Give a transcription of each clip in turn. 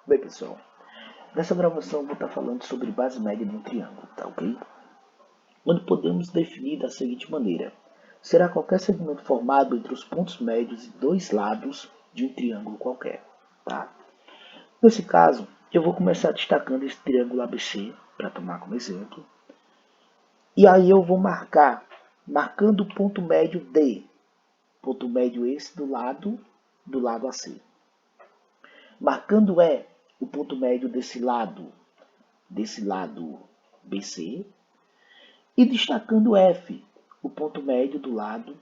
Bem, pessoal, nessa gravação eu vou estar falando sobre base média de um triângulo, tá ok? Onde podemos definir da seguinte maneira: será qualquer segmento formado entre os pontos médios e dois lados de um triângulo qualquer, tá? Nesse caso, eu vou começar destacando esse triângulo ABC, para tomar como exemplo, e aí eu vou marcando o ponto médio D, ponto médio esse do lado AC. Marcando E, o ponto médio desse lado BC, e destacando F, o ponto médio do lado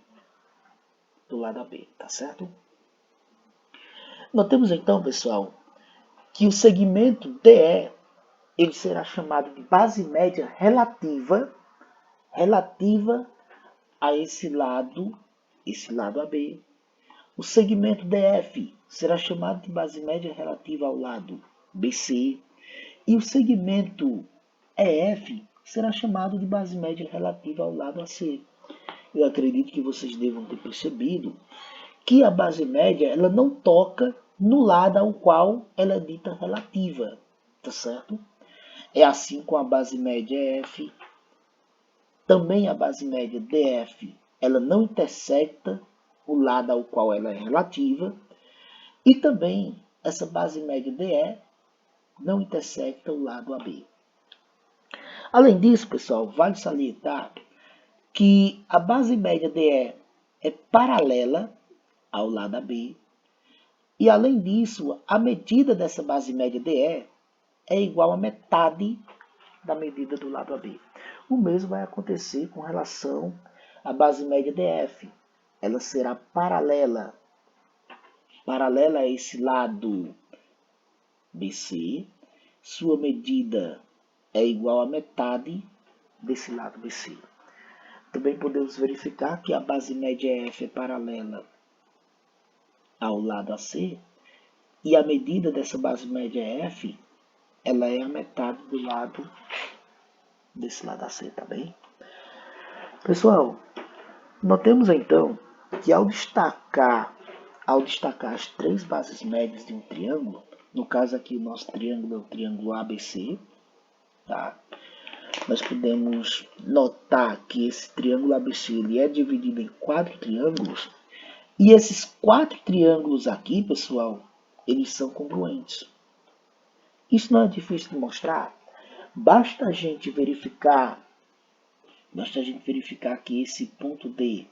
AB, tá certo? Notemos então, pessoal, que o segmento DE ele será chamado de base média relativa a esse lado AB. O segmento DF será chamado de base média relativa ao lado BC. E o segmento EF será chamado de base média relativa ao lado AC. Eu acredito que vocês devam ter percebido que a base média ela não toca no lado ao qual ela é dita relativa, tá certo? É assim com a base média EF. Também a base média DF ela não intersecta o lado ao qual ela é relativa. E também essa base média DE não intersecta o lado AB. Além disso, pessoal, vale salientar que a base média DE é paralela ao lado AB. E além disso, a medida dessa base média DE é igual a metade da medida do lado AB. O mesmo vai acontecer com relação à base média DF. Ela será paralela a esse lado BC. Sua medida é igual a metade desse lado BC. Também podemos verificar que a base média F é paralela ao lado AC e a medida dessa base média F ela é a metade do lado desse lado AC, tá bem? Pessoal, notemos então que ao destacar as três bases médias de um triângulo, no caso aqui o nosso triângulo é o triângulo ABC, tá? Nós podemos notar que esse triângulo ABC ele é dividido em 4 triângulos. E esses 4 triângulos aqui, pessoal, eles são congruentes. Isso não é difícil de mostrar. Basta a gente verificar que esse ponto D,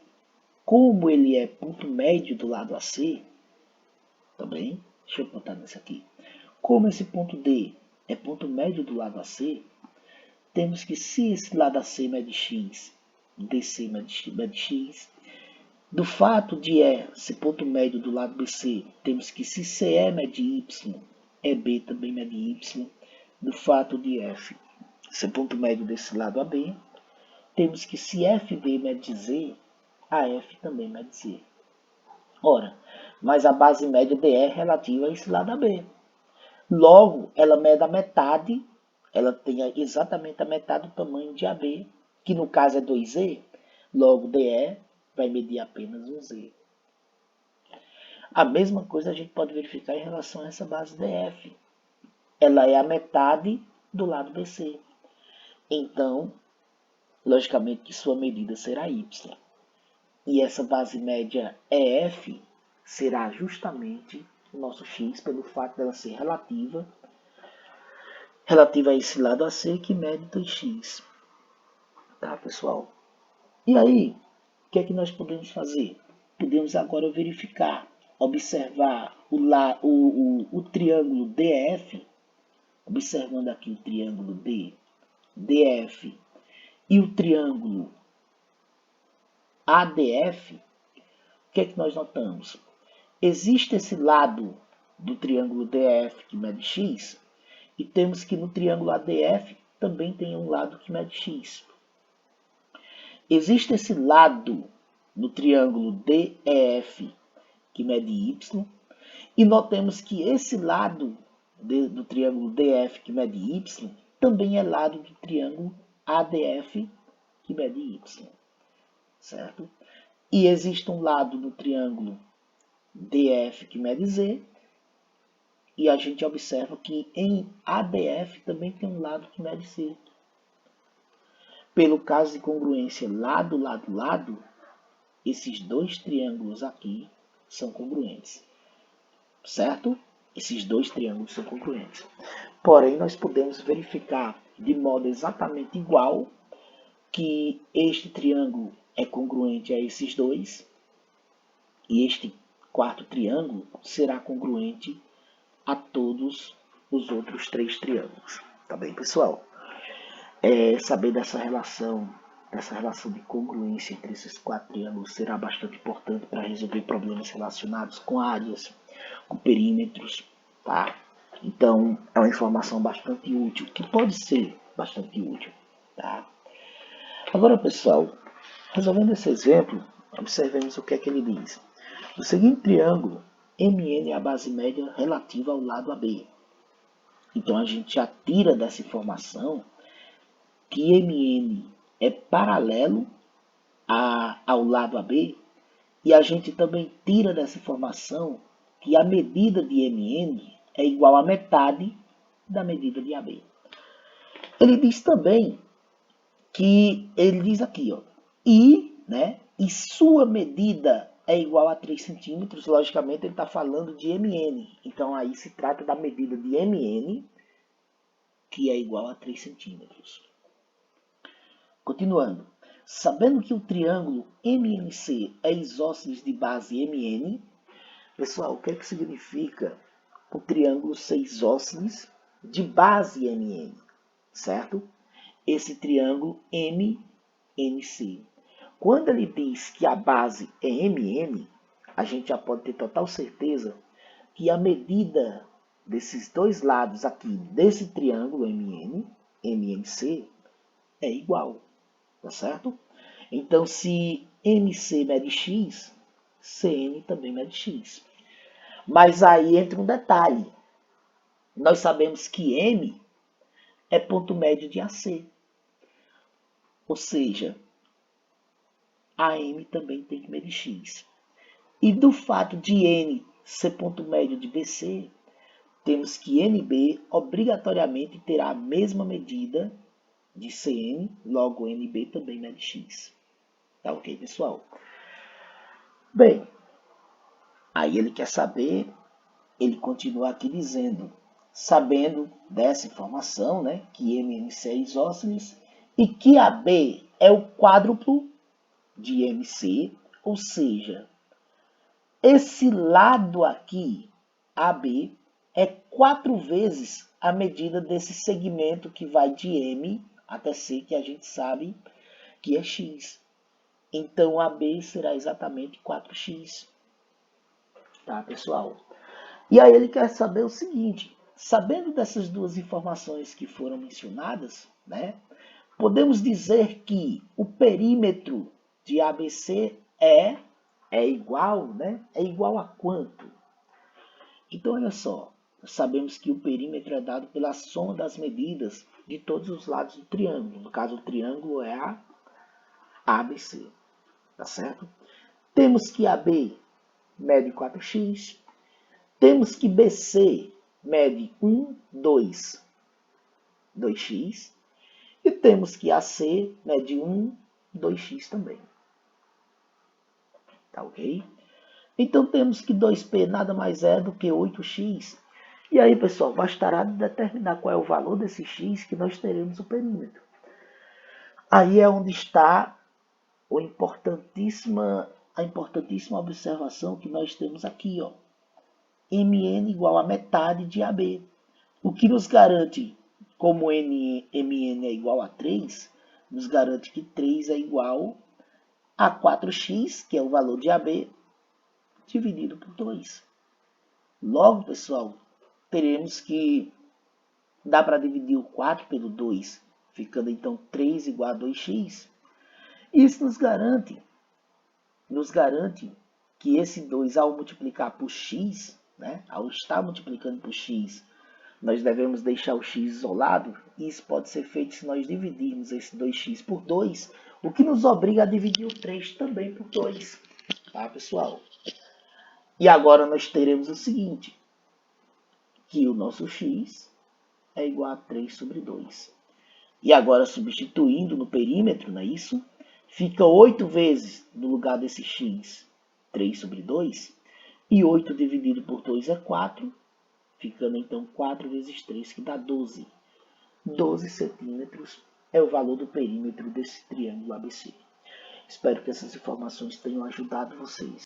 como ele é ponto médio do lado AC, também, deixa eu botar nesse aqui. Como esse ponto D é ponto médio do lado AC, temos que se esse lado AC mede x, DC mede x. Do fato de E ser ponto médio do lado BC, temos que se CE mede y, EB também mede y. Do fato de F ser ponto médio desse lado AB, temos que se FB mede Z, AF também mede Z. Ora, mas a base média DE é relativa a esse lado AB. Logo, ela mede a metade, ela tem exatamente a metade do tamanho de AB, que no caso é 2Z, logo DE vai medir apenas um Z. A mesma coisa a gente pode verificar em relação a essa base DF. Ela é a metade do lado BC. Então, logicamente que sua medida será Y. E essa base média EF será justamente o nosso X, pelo fato dela ser relativa a esse lado AC que mede 2x. Tá, pessoal? E aí, o que é que nós podemos fazer? Podemos agora verificar, observar o triângulo DF, observando aqui o triângulo DF e o triângulo ADF, o que é que nós notamos? Existe esse lado do triângulo DF que mede x, e temos que no triângulo ADF também tem um lado que mede x. Existe esse lado no triângulo DEF que mede y, e notemos que esse lado do triângulo DF que mede y também é lado do triângulo ADF que mede y, certo? E existe um lado no triângulo DF que mede z e a gente observa que em ADF também tem um lado que mede C. Pelo caso de congruência lado, lado, lado, esses dois triângulos aqui são congruentes, certo? Esses dois triângulos são congruentes. Porém, nós podemos verificar de modo exatamente igual que este triângulo é congruente a esses dois e este quarto triângulo será congruente a todos os outros três triângulos. Tá bem, pessoal? Saber dessa relação de congruência entre esses quatro triângulos será bastante importante para resolver problemas relacionados com áreas, com perímetros, tá? Então, é uma informação bastante útil, que pode ser bastante útil, tá? Agora, pessoal, resolvendo esse exemplo, observemos o que é que ele diz. O seguinte triângulo, MN é a base média relativa ao lado AB. Então, a gente já tira dessa informação que MN é paralelo ao lado AB, e a gente também tira dessa informação que a medida de MN é igual a metade da medida de AB. Ele diz também que, ele diz aqui, ó, e sua medida é igual a 3 centímetros, logicamente ele está falando de MN, então aí se trata da medida de MN, que é igual a 3 centímetros. Continuando, sabendo que o triângulo MNC é isósceles de base MN, pessoal, o que é que significa o triângulo ser isósceles de base MN, certo? Esse triângulo MNC. Quando ele diz que a base é MN, a gente já pode ter total certeza que a medida desses dois lados aqui, desse triângulo MNC, é igual, tá certo? Então, se MC mede X, CN também mede X. Mas aí entra um detalhe. Nós sabemos que M é ponto médio de AC. Ou seja, AM também tem que medir X. E do fato de N ser ponto médio de BC, temos que NB obrigatoriamente terá a mesma medida de CN, logo NB também mede X. Tá ok, pessoal? Bem, aí ele quer saber, ele continua aqui dizendo, sabendo dessa informação, né, que MNC é isósceles e que AB é o quádruplo de MC, ou seja, esse lado aqui, AB, é 4 vezes a medida desse segmento que vai de M até C, que a gente sabe que é X. Então, AB será exatamente 4x. Tá, pessoal? E aí ele quer saber o seguinte, sabendo dessas duas informações que foram mencionadas, né, podemos dizer que o perímetro de ABC é igual, né? É igual a quanto? Então, olha só, sabemos que o perímetro é dado pela soma das medidas de todos os lados do triângulo. No caso, o triângulo é a ABC, tá certo? Temos que AB mede 4x, temos que BC mede 1, 2, 2x, e temos que AC mede 1, 2x também. Tá ok? Então temos que 2P nada mais é do que 8x. E aí, pessoal, bastará determinar qual é o valor desse x que nós teremos o perímetro. Aí é onde está a importantíssima observação que nós temos aqui, ó. MN igual a metade de AB. O que nos garante, como MN é igual a 3, nos garante que 3 é igual a 4x, que é o valor de AB, dividido por 2. Logo, pessoal, teremos que dá para dividir o 4 pelo 2, ficando então 3 igual a 2x. Isso nos garante que esse 2, ao multiplicar por x, né, ao estar multiplicando por x, nós devemos deixar o x isolado. Isso pode ser feito se nós dividirmos esse 2x por 2, o que nos obriga a dividir o 3 também por 2. Tá, pessoal? E agora nós teremos o seguinte, que o nosso x é igual a 3 sobre 2. E agora, substituindo no perímetro, não é isso? Fica 8 vezes, no lugar desse x, 3 sobre 2. E 8 dividido por 2 é 4, ficando então 4 vezes 3, que dá 12. 12 centímetros é o valor do perímetro desse triângulo ABC. Espero que essas informações tenham ajudado vocês.